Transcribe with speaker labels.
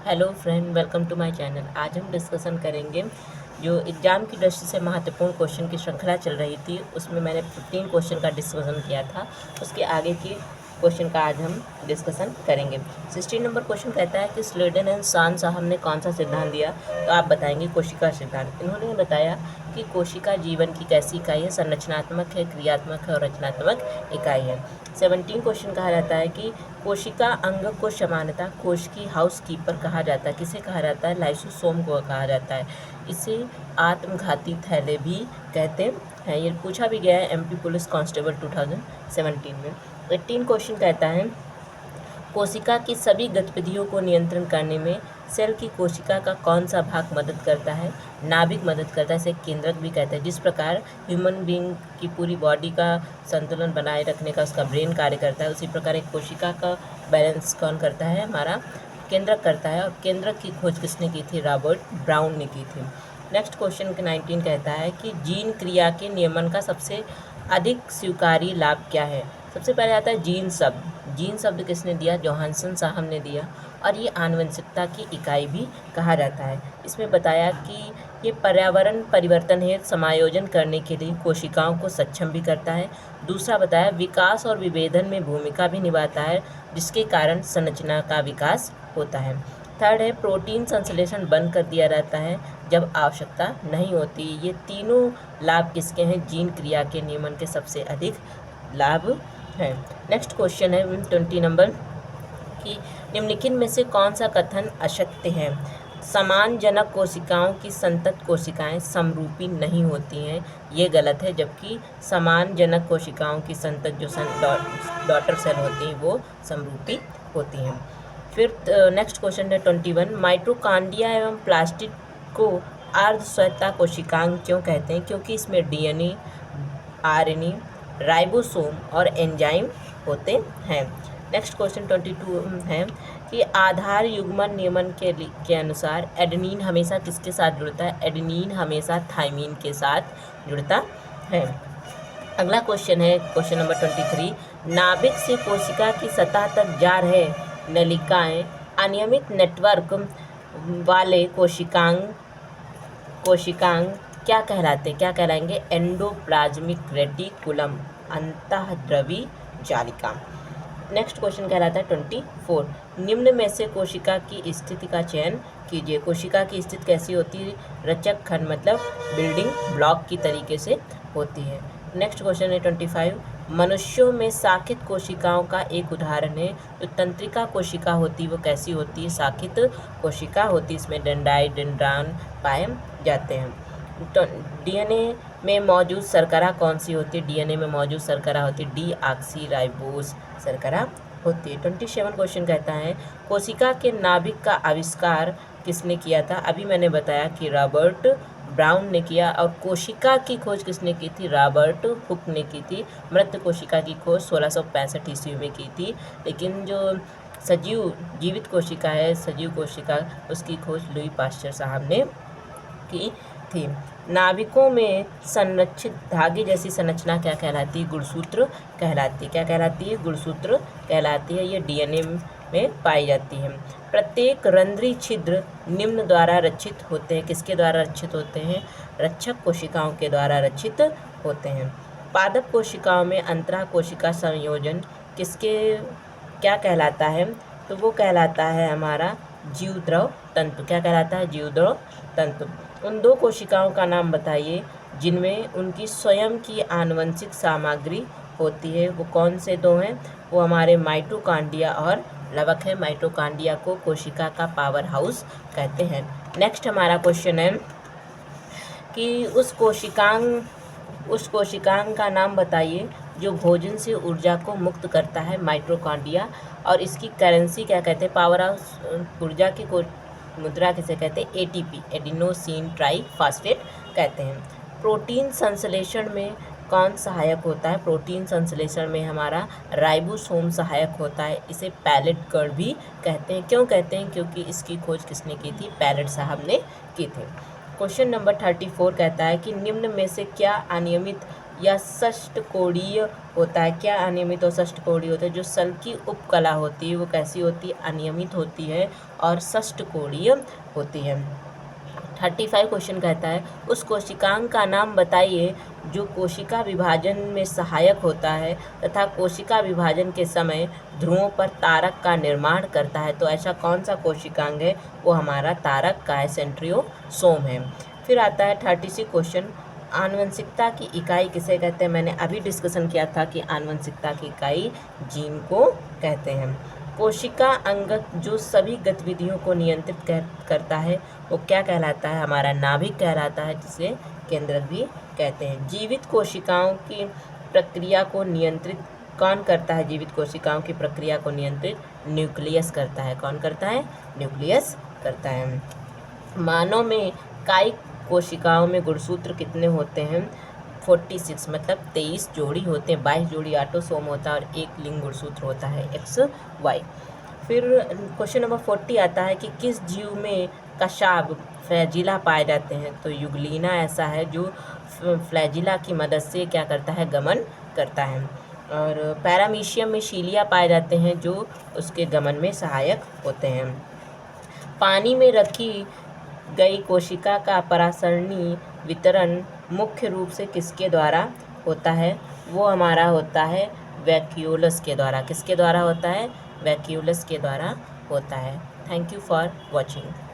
Speaker 1: Hello friend, welcome to my channel. आज हम discussion करेंगे जो एग्ज़ाम की दृष्टि से महत्वपूर्ण क्वेश्चन की श्रृंखला चल रही थी, उसमें मैंने 15 क्वेश्चन का डिस्कशन किया था। उसके आगे की क्वेश्चन का आज हम डिस्कशन करेंगे। 16 नंबर क्वेश्चन कहता है कि स्लेडन एंड सान साहब ने कौन सा सिद्धांत दिया, तो आप बताएंगे कोशिका सिद्धांत। इन्होंने बताया कि कोशिका जीवन की कैसी इकाई है, संरचनात्मक है, क्रियात्मक है और रचनात्मक इकाई है। 17 क्वेश्चन कहा जाता है कि कोशिका अंग को समानता कोश की हाउस कीपर कहा जाता है। किसे कहा जाता है? लाइसोसोम को कहा जाता है। इसे आत्मघाती थैले भी कहते हैं। ये पूछा भी गया है एमपी पुलिस कांस्टेबल 2017 में। 18 क्वेश्चन कहता है कोशिका की सभी गतिविधियों को नियंत्रण करने में सेल की कोशिका का कौन सा भाग मदद करता है? नाभिक मदद करता है, इसे केंद्रक भी कहते हैं। जिस प्रकार ह्यूमन बीइंग की पूरी बॉडी का संतुलन बनाए रखने का उसका ब्रेन कार्य करता है, उसी प्रकार एक कोशिका का बैलेंस कौन करता है? हमारा केंद्रक करता है। और केंद्रक की खोज किसने की थी? रॉबर्ट ब्राउन ने की थी। नेक्स्ट क्वेश्चन 19 कहता है कि जीन क्रिया के नियमन का सबसे अधिक स्वीकार्य लाभ क्या है? सबसे पहले आता है जीन शब्द। जीन शब्द किसने दिया? जोहानसन साहब ने दिया। और ये आनुवंशिकता की इकाई भी कहा जाता है। इसमें बताया कि ये पर्यावरण परिवर्तन हेतु समायोजन करने के लिए कोशिकाओं को सक्षम भी करता है। दूसरा बताया विकास और विभेदन में भूमिका भी निभाता है, जिसके कारण संरचना का विकास होता है। थर्ड है प्रोटीन संश्लेषण बंद कर दिया जाता है जब आवश्यकता नहीं होती। ये तीनों लाभ किसके हैं? जीन क्रिया के नियमन के सबसे अधिक लाभ हैं। नेक्स्ट क्वेश्चन है 20 नंबर कि निम्नलिखित में से कौन सा कथन असत्य है? समान जनक कोशिकाओं की संतत कोशिकाएं समरूपी नहीं होती हैं, ये गलत है। जबकि समान जनक कोशिकाओं की संतत जो डॉटर सेल होती हैं वो समरूपी होती हैं। फिर नेक्स्ट क्वेश्चन है 21 माइटोकॉन्ड्रिया एवं प्लास्टिड को अर्ध स्वायत्त कोशिकांग क्यों कहते हैं? क्योंकि इसमें डीएनए, आरएनए, राइबोसोम और एंजाइम होते हैं। नेक्स्ट क्वेश्चन 22 है कि आधार युग्मन नियमन के अनुसार एडेनिन हमेशा किसके साथ जुड़ता है? एडेनिन हमेशा थाइमिन के साथ जुड़ता है। अगला क्वेश्चन है क्वेश्चन नंबर 23 नाभिक से कोशिका की सतह तक जा रहे नलिकाएं अनियमित नेटवर्क वाले कोशिकांग क्या कहलाते? क्या कहलाएंगे? एंडोप्लाज्मिक रेटिकुलम, अंतःद्रवी जालिका। नेक्स्ट क्वेश्चन कहलाता है 24 निम्न में से कोशिका की स्थिति का चयन कीजिए। कोशिका की स्थिति कैसी होती है? रचक खंड मतलब बिल्डिंग ब्लॉक की तरीके से होती है। नेक्स्ट क्वेश्चन है 25 मनुष्यों में शाखित कोशिकाओं का एक उदाहरण है। जो तंत्रिका कोशिका होती है वो कैसी होती है? शाखित कोशिका होती है। इसमें डेंड्राइट, डेंड्रान पाए जाते हैं। तो डीएनए में मौजूद शर्करा कौन सी होती है? डीएनए में मौजूद शर्करा होती है डीऑक्सीराइबोस शर्करा होती है। 27 क्वेश्चन कहता है कोशिका के नाभिक का आविष्कार किसने किया था? अभी मैंने बताया कि रॉबर्ट ब्राउन ने किया। और कोशिका की खोज किसने की थी? रॉबर्ट हुक ने की थी। मृत कोशिका की खोज 1665 ईस्वी में की थी। लेकिन जो जीवित कोशिका है, सजीव कोशिका, उसकी खोज लुई पाश्चर साहब ने की थी। नाभिकों में संरक्षित धागे जैसी संरचना क्या कहलाती है? गुणसूत्र कहलाती है। क्या कहलाती है? गुणसूत्र कहलाती है। ये डीएनए में पाई जाती है। प्रत्येक रंध्री छिद्र निम्न द्वारा रक्षित होते हैं। किसके द्वारा रक्षित होते हैं? रक्षक कोशिकाओं के द्वारा रक्षित होते हैं। पादप कोशिकाओं में अंतरा कोशिका संयोजन क्या कहलाता है? तो वो कहलाता है हमारा जीवद्रव तंतु। क्या कहलाता है? जीवद्रव तंतु। उन दो कोशिकाओं का नाम बताइए जिनमें उनकी स्वयं की आनुवंशिक सामग्री होती है। वो कौन से दो हैं? वो हमारे माइटोकॉन्ड्रिया और लवक है। माइटोकॉन्ड्रिया को कोशिका का पावर हाउस कहते हैं। नेक्स्ट हमारा क्वेश्चन है कि उस कोशिकांग का नाम बताइए जो भोजन से ऊर्जा को मुक्त करता है। माइटोकॉन्ड्रिया। और इसकी करेंसी क्या कहते हैं? पावर हाउस ऊर्जा की मुद्रा किसे कहते हैं? एटीपी, एडिनोसिन ट्राइफॉस्फेट कहते हैं। प्रोटीन संश्लेषण में कौन सहायक होता है? प्रोटीन संश्लेषण में हमारा राइबोसोम सहायक होता है। इसे पैलेट कण भी कहते हैं। क्यों कहते हैं? क्योंकि इसकी खोज किसने की थी? पैलेट साहब ने की थी। क्वेश्चन नंबर 34 कहता है कि निम्न में से क्या अनियमित या षष्ठकोणीय होता है। क्या अनियमित और षष्ठकोणीय होता है? जो सल की उपकला होती है वो कैसी होती है? अनियमित होती है और षष्ठकोणीय होती है। 35 क्वेश्चन कहता है उस कोशिकांग का नाम बताइए जो कोशिका विभाजन में सहायक होता है तथा कोशिका विभाजन के समय ध्रुवों पर तारक का निर्माण करता है। तो ऐसा कौन सा कोशिकांग है? वो हमारा तारक का है, सेंट्रियोसोम है। फिर आता है 36 क्वेश्चन, आनुवंशिकता की इकाई किसे कहते हैं? मैंने अभी डिस्कशन किया था कि आनुवंशिकता की इकाई जीन को कहते हैं। कोशिका अंगक जो सभी गतिविधियों को नियंत्रित करता है वो क्या कहलाता है? हमारा नाभिक कहलाता है, जिसे केंद्रक भी कहते हैं। जीवित कोशिकाओं की प्रक्रिया को नियंत्रित कौन करता है? जीवित कोशिकाओं की प्रक्रिया को नियंत्रित न्यूक्लियस करता है। कौन करता है? न्यूक्लियस करता है। मानव में कायिक कोशिकाओं में गुणसूत्र कितने होते हैं? 46 मतलब 23 जोड़ी होते हैं। 22 जोड़ी ऑटोसोम होता है और एक लिंग गुणसूत्र होता है XY। फिर क्वेश्चन नंबर 40 आता है कि किस जीव में कशाब फ्लैजिला पाए जाते हैं? तो युगलीना ऐसा है जो फ्लैजिला की मदद से क्या करता है? गमन करता है। और पैरामीशियम में शीलिया पाए जाते हैं जो उसके गमन में सहायक होते हैं। पानी में रखी गई कोशिका का परासरणी वितरण मुख्य रूप से किसके द्वारा होता है? वो हमारा होता है वैक्यूलस के द्वारा। किसके द्वारा होता है? वैक्यूलस के द्वारा होता है। Thank you for watching.